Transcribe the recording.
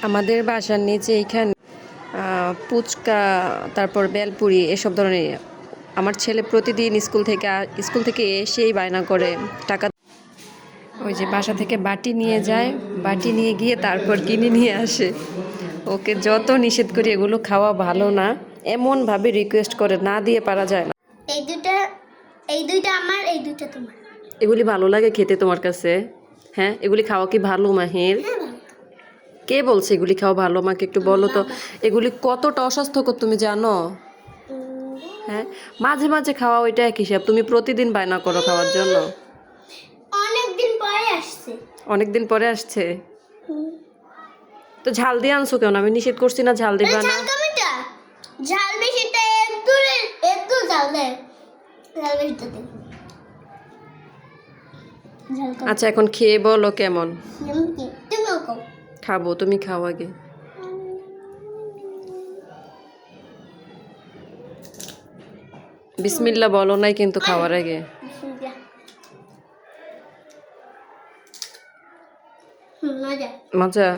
আমাদের বাসার নিচে এইখানে পুচকা, তারপর বেলপুরি এসব ধরনের। আমার ছেলে প্রতিদিন স্কুল থেকে এসেই বায়না করে টাকা। ওই যে বাসা থেকে বাটি নিয়ে যায়, বাটি নিয়ে গিয়ে তারপর কিনে নিয়ে আসে। ওকে যত নিষেধ করি এগুলো খাওয়া ভালো না, এমনভাবে রিকোয়েস্ট করে, না দিয়ে পারা যায় না। এই দুইটা আমার, এই দুইটা তোমার। এগুলি ভালো লাগে খেতে তোমার কাছে? হ্যাঁ, এগুলি খাওয়া কি ভালো মাহির? কে বলছে এগুলি খাওয়া ভালো? আমাকে একটু বলো তো, এগুলি কতটা অস্বাস্থ্যকর তুমি জানো? হ্যাঁ, মাঝে মাঝে খাওয়া ওইটা এক হিসাব, তুমি প্রতিদিন বায়না করো খাওয়ার জন্য। অনেকদিন পরে আসছে। অনেকদিন পরে আসছে তো ঝাল দিয়ে আনছো কেন? আমি নিষেধ করছি না ঝাল দিবা না? ঝাল কমিটা, ঝাল বেশিটা একটু ঝাল দেয়, ঝাল বেশিটা দেয়। ঝাল কম। আচ্ছা, এখন খেয়ে বলো কেমন। তুমিও কম। খাবো, তুমি খাও আগে। বিসমিল্লাহ বলো নাই কিন্তু খাওয়ার আগে। মজা। মজা?